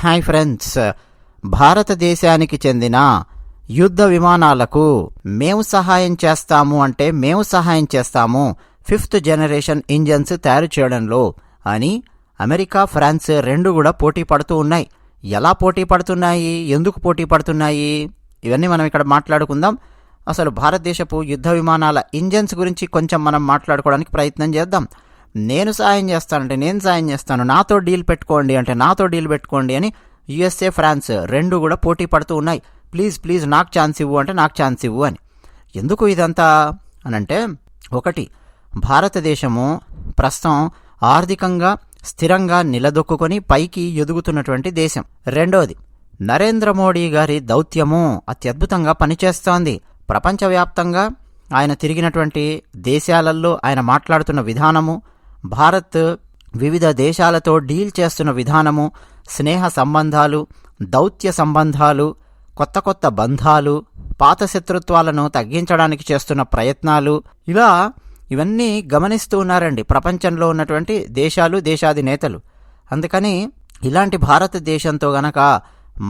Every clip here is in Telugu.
హాయ్ ఫ్రెండ్స్, భారతదేశానికి చెందిన యుద్ధ విమానాలకు మేము సహాయం చేస్తాము అంటే మేము సహాయం చేస్తాము 5th జనరేషన్ ఇంజన్స్ తయారు చేయడంలో అని అమెరికా, ఫ్రాన్స్ రెండు కూడా పోటీ పడుతూ ఉన్నాయి. ఎలా పోటీ పడుతున్నాయి, ఎందుకు పోటీ పడుతున్నాయి, ఇవన్నీ మనం ఇక్కడ మాట్లాడుకుందాం. అసలు భారతదేశపు యుద్ధ విమానాల ఇంజన్స్ గురించి కొంచెం మనం మాట్లాడుకోవడానికి ప్రయత్నం చేద్దాం. నేను సాయం చేస్తానంటే నేను సాయం చేస్తాను, నాతో డీల్ పెట్టుకోండి అంటే నాతో డీల్ పెట్టుకోండి అని యుఎస్ఏ, ఫ్రాన్స్ రెండు కూడా పోటీ పడుతూ ఉన్నాయి. ప్లీజ్ నాకు ఛాన్స్ ఇవ్వు అంటే నాకు ఛాన్స్ ఇవ్వు అని. ఎందుకు ఇదంతా అనంటే, ఒకటి, భారతదేశము ప్రస్తుతం ఆర్థికంగా స్థిరంగా నిలదొక్కుని పైకి ఎదుగుతున్నటువంటి దేశం. రెండోది, నరేంద్ర మోడీ గారి దౌత్యము అత్యద్భుతంగా పనిచేస్తోంది. ప్రపంచవ్యాప్తంగా ఆయన తిరిగినటువంటి దేశాలలో ఆయన మాట్లాడుతున్న విధానము, భారత్ వివిధ దేశాలతో డీల్ చేస్తున్న విధానము, స్నేహ సంబంధాలు, దౌత్య సంబంధాలు, కొత్త కొత్త బంధాలు, పాత శత్రుత్వాలను తగ్గించడానికి చేస్తున్న ప్రయత్నాలు, ఇవన్నీ గమనిస్తూ ఉన్నారండి ప్రపంచంలో ఉన్నటువంటి దేశాలు, దేశాధినేతలు. అందుకని ఇలాంటి భారతదేశంతో గనక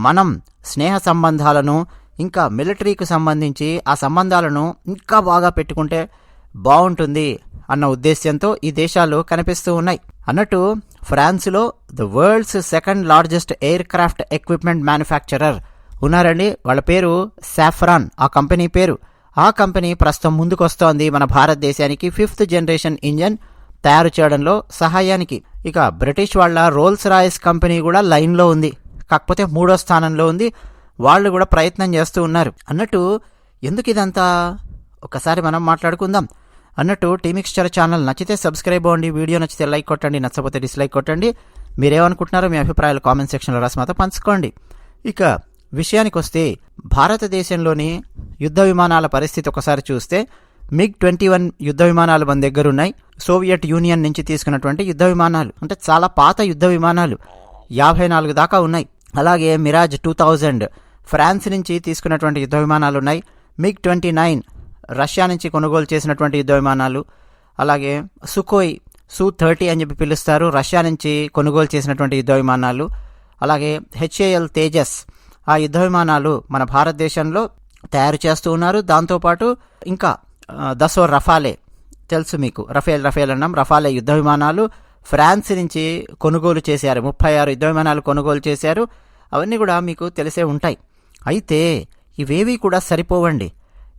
మనం స్నేహ సంబంధాలను, ఇంకా మిలిటరీకి సంబంధించి ఆ సంబంధాలను ఇంకా బాగా పెట్టుకుంటే బాగుంటుంది అన్న ఉద్దేశ్యంతో ఈ దేశాలు కనిపిస్తూ ఉన్నాయి. అన్నట్టు ఫ్రాన్స్లో the world's 2nd largest air craft equipment manufacturer ఉన్నారండి. వాళ్ళ పేరు సాఫ్రాన్, ఆ కంపెనీ పేరు. ఆ కంపెనీ ప్రస్తుతం ముందుకొస్తోంది మన భారతదేశానికి 5th జనరేషన్ ఇంజన్ తయారు చేయడంలో సహాయానికి. ఇక బ్రిటిష్ వాళ్ళ రోల్స్ రాయిస్ కంపెనీ కూడా లైన్లో ఉంది, కాకపోతే 3వ స్థానంలో ఉంది. వాళ్ళు కూడా ప్రయత్నం చేస్తూ ఉన్నారు. అన్నట్టు ఎందుకు ఇదంతా ఒకసారి మనం మాట్లాడుకుందాం. అన్నట్టు టీమిక్స్చర్ ఛానల్ నచ్చితే సబ్స్క్రైబ్ అవ్వండి, వీడియో నచ్చితే లైక్ కొట్టండి, నచ్చకపోతే డిస్లైక్ కొట్టండి. మీరేమనుకుంటున్నారో మీ అభిప్రాయాలు కామెంట్ సెక్షన్లో రాసి మాతో పంచుకోండి. ఇక విషయానికి వస్తే, భారతదేశంలోని యుద్ధ విమానాల పరిస్థితి ఒకసారి చూస్తే, MiG-21 యుద్ధ విమానాలు మన దగ్గర ఉన్నాయి. సోవియట్ యూనియన్ నుంచి తీసుకున్నటువంటి యుద్ధ విమానాలు, అంటే చాలా పాత యుద్ధ విమానాలు 54 దాకా ఉన్నాయి. అలాగే మిరాజ్ 2000 ఫ్రాన్స్ నుంచి తీసుకున్నటువంటి యుద్ధ విమానాలు ఉన్నాయి. MiG-29 రష్యా నుంచి కొనుగోలు చేసినటువంటి యుద్ధ విమానాలు. అలాగే సుకోయ్ Su-30 అని చెప్పి పిలుస్తారు, రష్యా నుంచి కొనుగోలు చేసినటువంటి యుద్ధ విమానాలు. అలాగే HAL తేజస్, ఆ యుద్ధ విమానాలు మన భారతదేశంలో తయారు చేస్తూ ఉన్నారు. దాంతోపాటు ఇంకా దసో రఫాలే, తెలుసు మీకు, రఫేల్ అన్నాం, రఫాలే యుద్ధ విమానాలు ఫ్రాన్స్ నుంచి కొనుగోలు చేశారు. 36 యుద్ధ విమానాలు కొనుగోలు చేశారు. అవన్నీ కూడా మీకు తెలిసే ఉంటాయి. అయితే ఇవేవి కూడా సరిపోవండి.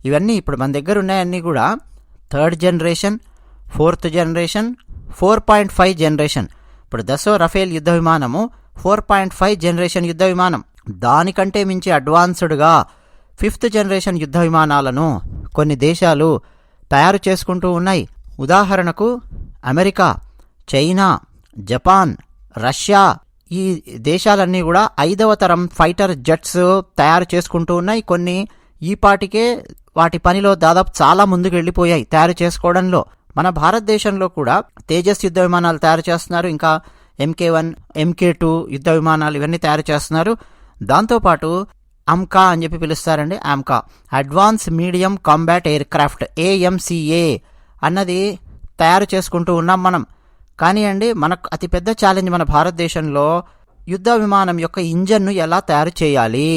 ఇవన్నీ ఇప్పుడు మన దగ్గర ఉన్నాయన్నీ కూడా 3rd generation, 4th generation, 4.5 generation. ఇప్పుడు దసో రఫేల్ యుద్ధ విమానము 4.5 జనరేషన్ యుద్ధ విమానం. దానికంటే మించి అడ్వాన్స్డ్గా 5th జనరేషన్ యుద్ధ విమానాలను కొన్ని దేశాలు తయారు చేసుకుంటూ ఉన్నాయి. ఉదాహరణకు అమెరికా, చైనా, జపాన్, రష్యా, ఈ దేశాలన్నీ కూడా 5వ తరం ఫైటర్ జెట్స్ తయారు చేసుకుంటూ ఉన్నాయి. కొన్ని ఈపాటికే వాటి పనిలో దాదాపు చాలా ముందుకు వెళ్ళిపోయాయి తయారు చేసుకోవడంలో. మన భారతదేశంలో కూడా తేజస్ యుద్ధ విమానాలు తయారు చేస్తున్నారు. ఇంకా MK1, MK2 యుద్ధ విమానాలు ఇవన్నీ తయారు చేస్తున్నారు. దాంతోపాటు AMCA అని చెప్పి పిలుస్తారండి. AMCA, advance medium combat aircraft, AMCA అన్నది తయారు చేసుకుంటూ ఉన్నాం మనం. కానీ అండి, మనకు అతిపెద్ద ఛాలెంజ్ మన భారతదేశంలో యుద్ధ విమానం యొక్క ఇంజన్ను ఎలా తయారు చేయాలి,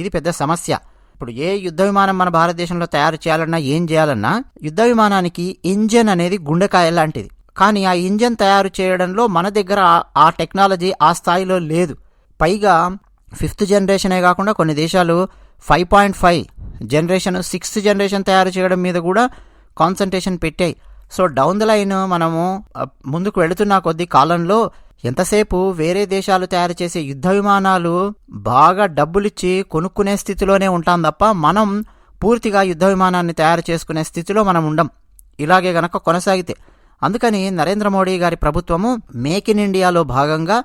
ఇది పెద్ద సమస్య. ఇప్పుడు ఏ యుద్ధ విమానం మన భారతదేశంలో తయారు చేయాలన్నా, ఏం చేయాలన్నా, యుద్ధ విమానానికి ఇంజన్ అనేది గుండెకాయ లాంటిది. కానీ ఆ ఇంజన్ తయారు చేయడంలో మన దగ్గర ఆ టెక్నాలజీ ఆ స్థాయిలో లేదు. పైగా 5th జనరేషనే కాకుండా కొన్ని దేశాలు 5.5 జనరేషన్, 6th జనరేషన్ తయారు చేయడం మీద కూడా కాన్సన్ట్రేషన్ పెట్టాయి. సో డౌన్ ద లైన్ మనము ముందుకు వెళుతున్న కొద్ది కాలంలో ఎంతసేపు వేరే దేశాలు తయారు చేసే యుద్ధ విమానాలు బాగా డబ్బులిచ్చి కొనుక్కునే స్థితిలోనే ఉంటాం తప్ప, మనం పూర్తిగా యుద్ధ విమానాన్ని తయారు చేసుకునే స్థితిలో మనం ఉండం ఇలాగే గనక కొనసాగితే. అందుకని నరేంద్ర మోడీ గారి ప్రభుత్వము మేక్ ఇన్ ఇండియాలో భాగంగా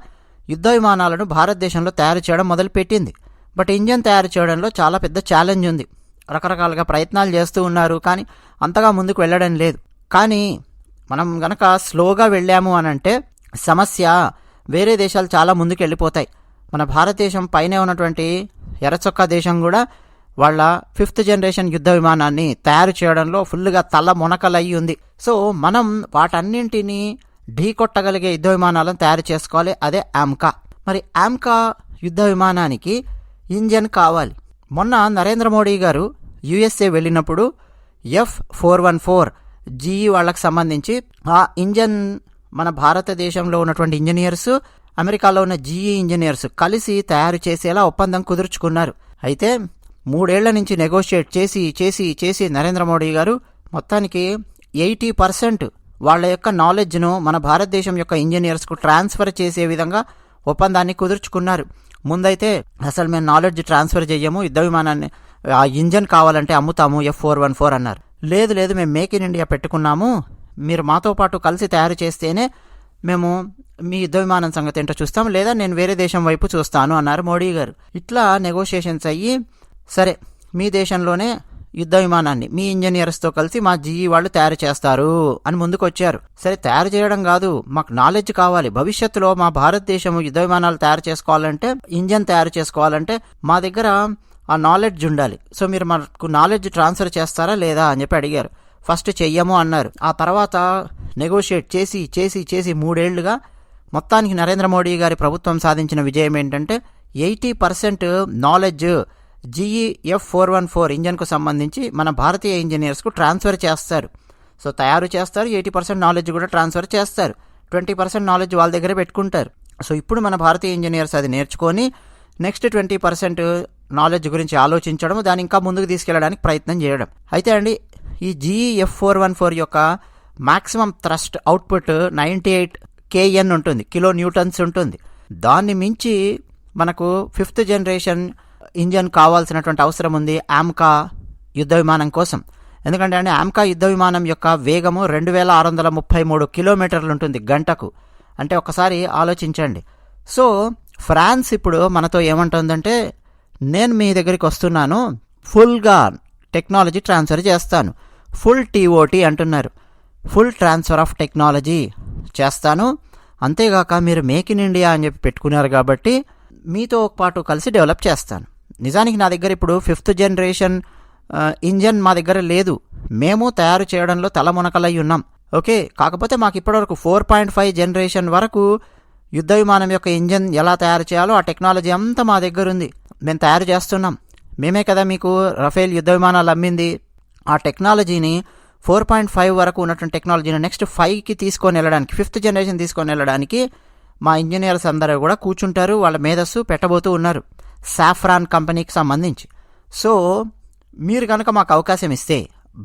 యుద్ధ విమానాలను భారతదేశంలో తయారు చేయడం మొదలుపెట్టింది. బట్ ఇంజన్ తయారు చేయడంలో చాలా పెద్ద ఛాలెంజ్ ఉంది. రకరకాలుగా ప్రయత్నాలు చేస్తూ ఉన్నారు, కానీ అంతగా ముందుకు వెళ్ళడం లేదు. కానీ మనం గనక స్లోగా వెళ్ళాము అనంటే సమస్య, వేరే దేశాలు చాలా ముందుకు వెళ్ళిపోతాయి. మన భారతదేశం పైనే ఉన్నటువంటి ఎర్రచొక్కా దేశం కూడా వాళ్ళ 5th జనరేషన్ యుద్ధ విమానాన్ని తయారు చేయడంలో ఫుల్గా తల మునకలయ్యి ఉంది. సో మనం వాటన్నింటినీ ఢీ కొట్టగలిగే యుద్ధ విమానాలను తయారు చేసుకోవాలి, అదే AMCA. మరి AMCA యుద్ధ విమానానికి ఇంజన్ కావాలి. మొన్న నరేంద్ర మోడీ గారు యుఎస్ఏ వెళ్ళినప్పుడు F414 GE వాళ్ళకి సంబంధించి ఆ ఇంజన్ మన భారతదేశంలో ఉన్నటువంటి ఇంజనీర్స్, అమెరికాలో ఉన్న GE ఇంజనీర్స్ కలిసి తయారు చేసేలా ఒప్పందం కుదుర్చుకున్నారు. అయితే 3 ఏళ్ల నుంచి నెగోషియేట్ చేసి చేసి చేసి నరేంద్ర మోడీ గారు మొత్తానికి 80% వాళ్ళ యొక్క నాలెడ్జ్ను మన భారతదేశం యొక్క ఇంజనీర్స్కు ట్రాన్స్ఫర్ చేసే విధంగా ఒప్పందాన్ని కుదుర్చుకున్నారు. ముందైతే అసలు మేము నాలెడ్జ్ ట్రాన్స్ఫర్ చెయ్యము, యుద్ధ విమానాన్ని ఆ ఇంజన్ కావాలంటే అమ్ముతాము F414 అన్నారు. లేదు లేదు, మేము మేక్ ఇన్ ఇండియా పెట్టుకున్నాము, మీరు మాతో పాటు కలిసి తయారు చేస్తేనే మేము మీ యుద్ధ విమానం సంగతి ఏంటో చూస్తాం, లేదా నేను వేరే దేశం వైపు చూస్తాను అన్నారు మోడీ గారు. ఇట్లా నెగోషియేషన్స్ అయ్యి సరే మీ దేశంలోనే యుద్ధ విమానాన్ని మీ ఇంజనీర్స్తో కలిసి మా GE వాళ్ళు తయారు చేస్తారు అని ముందుకు వచ్చారు. సరే తయారు చేయడం కాదు, మాకు నాలెడ్జ్ కావాలి. భవిష్యత్తులో మా భారతదేశం యుద్ధ విమానాలు తయారు చేసుకోవాలంటే, ఇంజన్ తయారు చేసుకోవాలంటే మా దగ్గర ఆ నాలెడ్జ్ ఉండాలి. సో మీరు మాకు నాలెడ్జ్ ట్రాన్స్ఫర్ చేస్తారా లేదా అని చెప్పి అడిగారు. ఫస్ట్ చెయ్యము అన్నారు. ఆ తర్వాత నెగోషియేట్ చేసి చేసి చేసి 3 ఏళ్లుగా మొత్తానికి నరేంద్ర మోడీ గారి ప్రభుత్వం సాధించిన విజయం ఏంటంటే 80% నాలెడ్జ్ GE F414 ఇంజన్కు సంబంధించి మన భారతీయ ఇంజనీర్స్కు ట్రాన్స్ఫర్ చేస్తారు. సో తయారు చేస్తారు, 80% నాలెడ్జ్ కూడా ట్రాన్స్ఫర్ చేస్తారు, 20% నాలెడ్జ్ వాళ్ళ దగ్గర పెట్టుకుంటారు. సో ఇప్పుడు మన భారతీయ ఇంజనీర్స్ అది నేర్చుకొని నెక్స్ట్ 20% నాలెడ్జ్ గురించి ఆలోచించడం, దాన్ని ఇంకా ముందుకు తీసుకెళ్ళడానికి ప్రయత్నం చేయడం. అయితే అండి ఈ GE F414 యొక్క మ్యాక్సిమం థ్రస్ట్ అవుట్పుట్ 98 kN ఉంటుంది, కిలో న్యూటన్స్ ఉంటుంది. దాన్ని మించి మనకు 5th జనరేషన్ ఇంజన్ కావాల్సినటువంటి అవసరం ఉంది ఆమ్కా యుద్ధ విమానం కోసం. ఎందుకంటే అండి ఆమ్కా యుద్ధ విమానం యొక్క వేగము 2633 కిలోమీటర్లు ఉంటుంది గంటకు. అంటే ఒకసారి ఆలోచించండి. సో ఫ్రాన్స్ ఇప్పుడు మనతో ఏమంటుందంటే, నేను మీ దగ్గరికి వస్తున్నాను, ఫుల్గా టెక్నాలజీ ట్రాన్స్ఫర్ చేస్తాను, ఫుల్ TOT అంటున్నారు, ఫుల్ ట్రాన్స్ఫర్ ఆఫ్ టెక్నాలజీ చేస్తాను, అంతేగాక మీరు మేక్ ఇన్ ఇండియా అని చెప్పి పెట్టుకున్నారు కాబట్టి మీతో పాటు కలిసి డెవలప్ చేస్తాను. నిజానికి నా దగ్గర ఇప్పుడు 5th జనరేషన్ ఇంజన్ మా దగ్గర లేదు, మేము తయారు చేయడంలో తలమునకలై ఉన్నాం. ఓకే, కాకపోతే మాకు ఇప్పటివరకు 4.5 జనరేషన్ వరకు యుద్ధ విమానం యొక్క ఇంజన్ ఎలా తయారు చేయాలో ఆ టెక్నాలజీ అంతా మా దగ్గర ఉంది, మేము తయారు చేస్తున్నాం. మేమే కదా మీకు రఫేల్ యుద్ధ విమానాలు అమ్మింది. ఆ టెక్నాలజీని 4.5 వరకు ఉన్నటువంటి టెక్నాలజీని నెక్స్ట్ 5కి తీసుకొని వెళ్ళడానికి, 5th జనరేషన్ తీసుకొని వెళ్ళడానికి మా ఇంజనీర్స్ అందరూ కూడా కూర్చుంటారు, వాళ్ళ మేధస్సు పెట్టబోతూ ఉన్నారు సాఫ్రాన్ కంపెనీకి సంబంధించి. సో మీరు కనుక మాకు అవకాశం ఇస్తే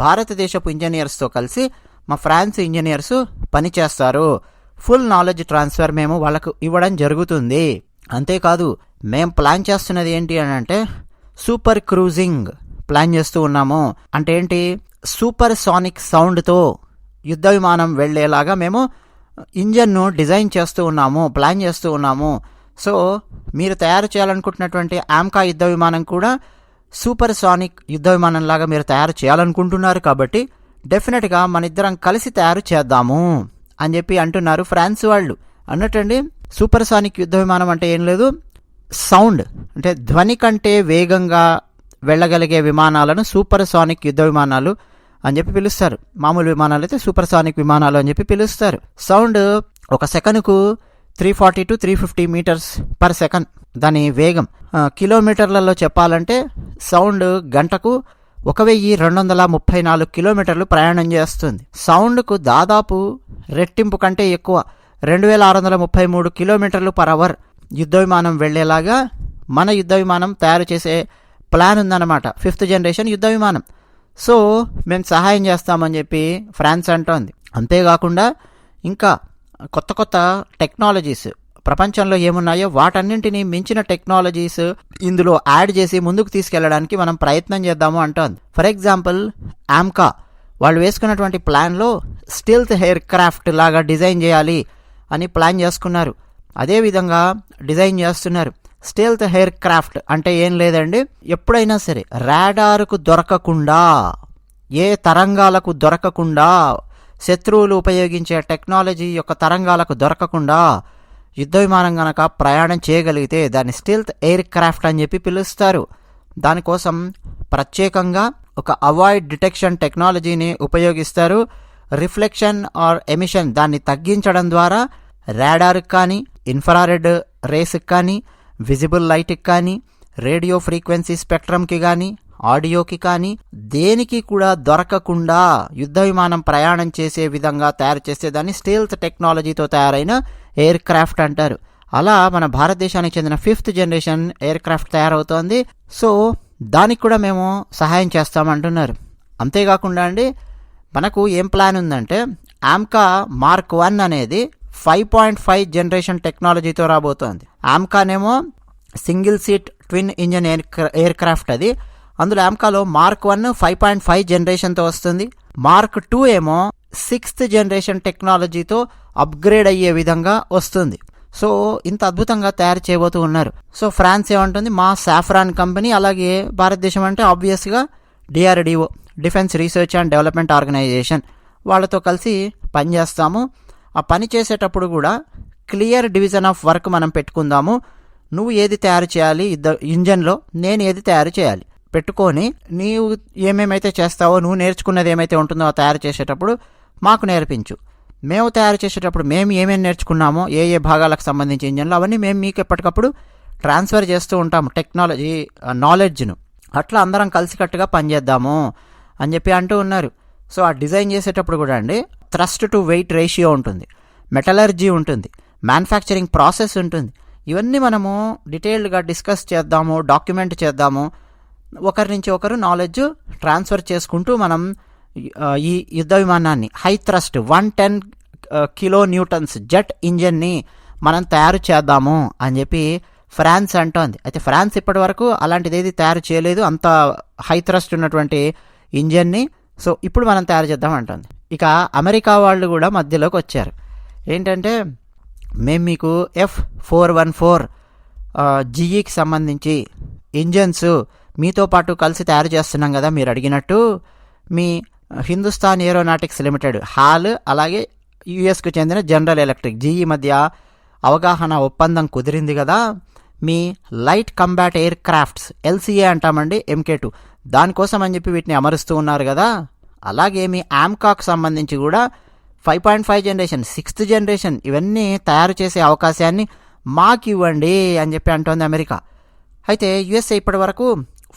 భారతదేశపు ఇంజనీర్స్తో కలిసి మా ఫ్రాన్స్ ఇంజనీర్స్ పనిచేస్తారు, ఫుల్ నాలెడ్జ్ ట్రాన్స్ఫర్ మేము వాళ్ళకు ఇవ్వడం జరుగుతుంది. అంతేకాదు మేము ప్లాన్ చేస్తున్నది ఏంటి అని అంటే సూపర్ క్రూజింగ్ ప్లాన్ చేస్తూ ఉన్నాము. అంటే ఏంటి, సూపర్ సానిక్ సౌండ్తో యుద్ధ విమానం వెళ్లేలాగా మేము ఇంజన్ను డిజైన్ చేస్తూ ఉన్నాము, ప్లాన్ చేస్తూ ఉన్నాము. సో మీరు తయారు చేయాలనుకుంటున్నటువంటి ఆమ్కా యుద్ధ విమానం కూడా సూపర్ సానిక్ యుద్ధ విమానం లాగా మీరు తయారు చేయాలనుకుంటున్నారు కాబట్టి డెఫినెట్గా మన ఇద్దరం కలిసి తయారు చేద్దాము అని చెప్పి అంటున్నారు ఫ్రాన్స్ వాళ్ళు. అన్నట్టండి సూపర్ సానిక్ యుద్ధ విమానం అంటే ఏం లేదు, సౌండ్ అంటే ధ్వని కంటే వేగంగా వెళ్ళగలిగే విమానాలను సూపర్ సానిక్ యుద్ధ విమానాలు అని చెప్పి పిలుస్తారు. మామూలు విమానాలు అయితే సూపర్ సానిక్ విమానాలు అని చెప్పి పిలుస్తారు. సౌండ్ ఒక సెకనుకు 340 to 350 మీటర్స్ పర్ సెకండ్ దాని వేగం. కిలోమీటర్లలో చెప్పాలంటే సౌండ్ గంటకు 1234 కిలోమీటర్లు ప్రయాణం చేస్తుంది. సౌండ్కు దాదాపు రెట్టింపు కంటే ఎక్కువ 2633 కిలోమీటర్లు పర్ అవర్ యుద్ధ విమానం వెళ్లేలాగా మన యుద్ధ విమానం తయారు చేసే ప్లాన్ ఉందన్నమాట, 5th జనరేషన్ యుద్ధ విమానం. సో మేము సహాయం చేస్తామని చెప్పి ఫ్రాన్స్ అంటోంది. అంతేకాకుండా ఇంకా కొత్త కొత్త టెక్నాలజీస్ ప్రపంచంలో ఏమున్నాయో వాటన్నింటినీ మించిన టెక్నాలజీస్ ఇందులో యాడ్ చేసి ముందుకు తీసుకెళ్లడానికి మనం ప్రయత్నం చేద్దాము అంటోంది. ఫర్ ఎగ్జాంపుల్ ఆమ్కా వాళ్ళు వేసుకున్నటువంటి ప్లాన్లో స్టీల్త్ ఎయిర్ క్రాఫ్ట్ లాగా డిజైన్ చేయాలి అని ప్లాన్ చేసుకున్నారు. అదేవిధంగా డిజైన్ చేస్తున్నారు. స్టీల్త్ ఎయిర్ క్రాఫ్ట్ అంటే ఏం లేదండి, ఎప్పుడైనా సరే రాడార్కు దొరకకుండా, ఏ తరంగాలకు దొరకకుండా, శత్రువులు ఉపయోగించే టెక్నాలజీ యొక్క తరంగాలకు దొరకకుండా యుద్ధ విమానం కనుక ప్రయాణం చేయగలిగితే దాన్ని స్టీల్త్ ఎయిర్ క్రాఫ్ట్ అని చెప్పి పిలుస్తారు. దానికోసం ప్రత్యేకంగా ఒక అవాయిడ్ డిటెక్షన్ టెక్నాలజీని ఉపయోగిస్తారు. రిఫ్లెక్షన్ ఆర్ ఎమిషన్ దాన్ని తగ్గించడం ద్వారా రాడార్కి కానీ, ఇన్ఫ్రారెడ్ రేస్కి కానీ, విజిబుల్ లైట్కి కానీ, రేడియో ఫ్రీక్వెన్సీ స్పెక్ట్రమ్కి కానీ, ఆడియోకి కానీ దేనికి కూడా దొరకకుండా యుద్ధ విమానం ప్రయాణం చేసే విధంగా తయారు చేసేదాన్ని స్టీల్త్ టెక్నాలజీతో తయారైన ఎయిర్ క్రాఫ్ట్ అంటారు. అలా మన భారతదేశానికి చెందిన 5th జనరేషన్ ఎయిర్ క్రాఫ్ట్ తయారవుతోంది. సో దానికి కూడా మేము సహాయం చేస్తామంటున్నారు. అంతేకాకుండా అండి, మనకు ఏం ప్లాన్ ఉందంటే ఆమ్కా మార్క్ 1 అనేది 5.5 జనరేషన్ టెక్నాలజీతో రాబోతోంది. ఆమ్కానేమో single seat twin engine aircraft అది. అందులో ఆమ్కాలో మార్క్ 1 5.5 జనరేషన్తో వస్తుంది. మార్క్ 2 ఏమో 6th జనరేషన్ టెక్నాలజీతో అప్గ్రేడ్ అయ్యే విధంగా వస్తుంది. సో ఇంత అద్భుతంగా తయారు చేయబోతూ ఉన్నారు. సో ఫ్రాన్స్ ఏమంటుంది, మా సాఫ్రాన్ కంపెనీ, అలాగే భారతదేశం అంటే ఆబ్వియస్గా DRDO, defence research and development organisation, వాళ్ళతో కలిసి పనిచేస్తాము. ఆ పని చేసేటప్పుడు కూడా క్లియర్ డివిజన్ ఆఫ్ వర్క్ మనం పెట్టుకుందాము. నువ్వు ఏది తయారు చేయాలి ఇంజన్లో, నేను ఏది తయారు చేయాలి పెట్టుకొని, నీవు ఏమేమైతే చేస్తావో, నువ్వు నేర్చుకున్నది ఏమైతే ఉంటుందో ఆ తయారు చేసేటప్పుడు మాకు నేర్పించు. మేము తయారు చేసేటప్పుడు మేము ఏమేమి నేర్చుకున్నామో, ఏ ఏ భాగాలకు సంబంధించి ఇంజన్లు, అవన్నీ మేము మీకు ఎప్పటికప్పుడు ట్రాన్స్ఫర్ చేస్తూ ఉంటాము టెక్నాలజీ నాలెడ్జ్ను. అట్లా అందరం కలిసికట్టుగా పనిచేద్దాము అని చెప్పి అంటూ ఉన్నారు. సో ఆ డిజైన్ చేసేటప్పుడు కూడా అండి థ్రస్ట్ టు వెయిట్ రేషియో ఉంటుంది, మెటలర్జీ ఉంటుంది, మ్యానుఫ్యాక్చరింగ్ ప్రాసెస్ ఉంటుంది. ఇవన్నీ మనము డీటెయిల్డ్గా డిస్కస్ చేద్దాము, డాక్యుమెంట్ చేద్దాము. ఒకరి నుంచి ఒకరు నాలెడ్జ్ ట్రాన్స్ఫర్ చేసుకుంటూ మనం ఈ యుద్ధ విమానాన్ని హై థ్రస్ట్ 110 కిలోన్యూటన్స్ జెట్ ఇంజన్ని మనం తయారు చేద్దాము అని చెప్పి ఫ్రాన్స్ అంటోంది. అయితే ఫ్రాన్స్ ఇప్పటి వరకు అలాంటిది ఏది తయారు చేయలేదు, అంత హై థ్రస్ట్ ఉన్నటువంటి ఇంజన్ని. సో ఇప్పుడు మనం తయారు చేద్దాం అంటుంది. ఇక అమెరికా వాళ్ళు కూడా మధ్యలోకి వచ్చారు. ఏంటంటే, మేము మీకు F414 జీఈకి సంబంధించి ఇంజన్స్ మీతో పాటు కలిసి తయారు చేస్తున్నాం కదా, మీరు అడిగినట్టు. మీ హిందుస్థాన్ ఏరోనాటిక్స్ లిమిటెడ్ హాల్, అలాగే యుఎస్కు చెందిన జనరల్ ఎలక్ట్రిక్ జీఈ మధ్య అవగాహన ఒప్పందం కుదిరింది కదా. మీ light combat aircrafts LCA అంటామండి, MK2, దానికోసం అని చెప్పి వీటిని అమరుస్తూ ఉన్నారు కదా. అలాగే మీ ఆమ్కాకు సంబంధించి కూడా 5.5 జనరేషన్, 6th జనరేషన్ ఇవన్నీ తయారు చేసే అవకాశాన్ని మాకు ఇవ్వండి అని చెప్పి అంటోంది అమెరికా. అయితే యుఎస్ఏ ఇప్పటి వరకు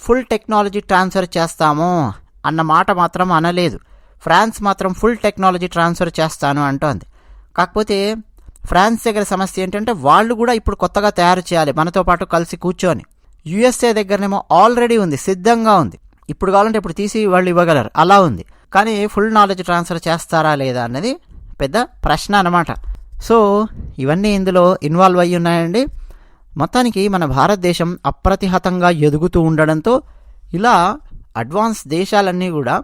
ఫుల్ టెక్నాలజీ ట్రాన్స్ఫర్ చేస్తాము అన్న మాట మాత్రం అనలేదు. ఫ్రాన్స్ మాత్రం ఫుల్ టెక్నాలజీ ట్రాన్స్ఫర్ చేస్తాను అంటోంది. కాకపోతే ఫ్రాన్స్ దగ్గర సమస్య ఏంటంటే, వాళ్ళు కూడా ఇప్పుడు కొత్తగా తయారు చేయాలి మనతో పాటు కలిసి కూర్చొని. యుఎస్ఏ దగ్గరనేమో ఆల్రెడీ ఉంది, సిద్ధంగా ఉంది. ఇప్పుడు కావాలంటే ఇప్పుడు తీసి వాళ్ళు ఇవ్వగలరు, అలా ఉంది. కానీ ఫుల్ నాలెడ్జ్ ట్రాన్స్ఫర్ చేస్తారా లేదా అన్నది పెద్ద ప్రశ్న అన్నమాట. సో ఇవన్నీ ఇందులో ఇన్వాల్వ్ అయ్యి ఉన్నాయండి. మొత్తానికి మన భారతదేశం అప్రతిహతంగా ఎదుగుతూ ఉండడంతో ఇలా అడ్వాన్స్ దేశాలన్నీ కూడా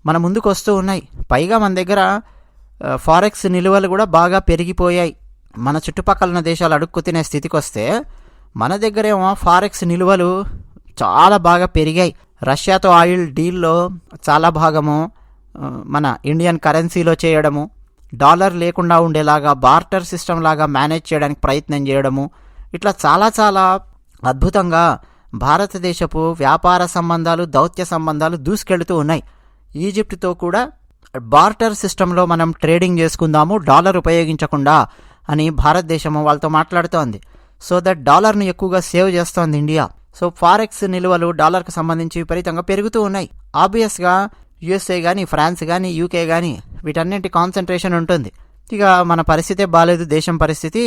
మన ముందుకు వస్తూ ఉన్నాయి. పైగా మన దగ్గర ఫారెక్స్ నిల్వలు కూడా బాగా పెరిగిపోయాయి. మన చుట్టుపక్కల ఉన్న దేశాలు అడుక్కు తినే స్థితికి వస్తే మన దగ్గరేమో ఫారెక్స్ నిల్వలు చాలా బాగా పెరిగాయి. రష్యాతో ఆయిల్ డీల్లో చాలా భాగము మన ఇండియన్ కరెన్సీలో చేయడము, డాలర్ లేకుండా ఉండేలాగా బార్టర్ సిస్టమ్ లాగా మేనేజ్ చేయడానికి ప్రయత్నం చేయడము, ఇట్లా చాలా చాలా అద్భుతంగా భారతదేశపు వ్యాపార సంబంధాలు, దౌత్య సంబంధాలు దూసుకెళ్తూ ఉన్నాయి. ఈజిప్ట్తో కూడా బార్టర్ సిస్టంలో మనం ట్రేడింగ్ చేసుకుందాము డాలర్ ఉపయోగించకుండా అని భారతదేశము వాళ్ళతో మాట్లాడుతోంది. సో దట్ డాలర్ను ఎక్కువగా సేవ్ చేస్తోంది ఇండియా. సో ఫారెక్స్ నిల్వలు డాలర్కు సంబంధించి విపరీతంగా పెరుగుతూ ఉన్నాయి. ఆబ్వియస్గా యుఎస్ఏ కానీ, ఫ్రాన్స్ కానీ, యూకే కానీ వీటన్నింటి కాన్సన్ట్రేషన్ ఉంటుంది. ఇక మన పరిస్థితే బాలేదు, దేశం పరిస్థితి.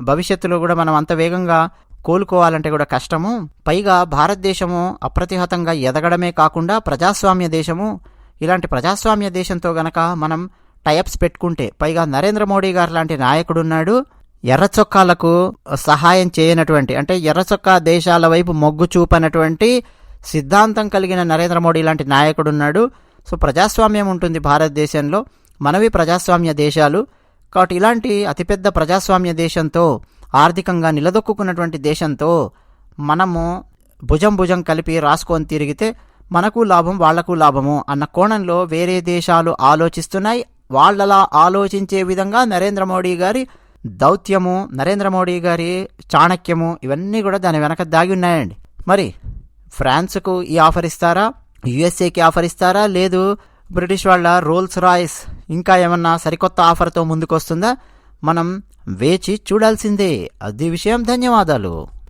భవిష్యత్తులో కూడా మనం అంత వేగంగా కోలుకోవాలంటే కూడా కష్టము. పైగా భారతదేశము అప్రతిహతంగా ఎదగడమే కాకుండా ప్రజాస్వామ్య దేశము. ఇలాంటి ప్రజాస్వామ్య దేశంతో గనక మనం టైఅప్స్ పెట్టుకుంటే, పైగా నరేంద్ర మోడీ గారు లాంటి నాయకుడున్నాడు, ఎర్రచొక్కాలకు సహాయం చేయనటువంటి, అంటే ఎర్రచొక్కా దేశాల వైపు మొగ్గు చూపనటువంటి సిద్ధాంతం కలిగిన నరేంద్ర మోడీ లాంటి నాయకుడున్నాడు. సో ప్రజాస్వామ్యం ఉంటుంది భారతదేశంలో, మనవి ప్రజాస్వామ్య దేశాలు. కాబట్టి ఇలాంటి అతిపెద్ద ప్రజాస్వామ్య దేశంతో, ఆర్థికంగా నిలదొక్కున్నటువంటి దేశంతో మనము భుజం భుజం కలిపి రాసుకొని తిరిగితే మనకు లాభం, వాళ్లకు లాభము అన్న కోణంలో వేరే దేశాలు ఆలోచిస్తున్నాయి. వాళ్ళలా ఆలోచించే విధంగా నరేంద్ర మోడీ గారి దౌత్యము, నరేంద్ర మోడీ గారి చాణక్యము ఇవన్నీ కూడా దాని వెనక దాగి ఉన్నాయండి. మరి ఫ్రాన్స్కు ఈ ఆఫర్ ఇస్తారా, యుఎస్ఏకి ఆఫర్ ఇస్తారా, లేదు బ్రిటిష్ వాళ్ళ రోల్స్ రాయ్స్ ఇంకా ఏమన్నా సరికొత్త ఆఫర్తో ముందుకు వస్తుందా? మనం వేచి చూడాల్సిందే. అది విషయం. ధన్యవాదాలు.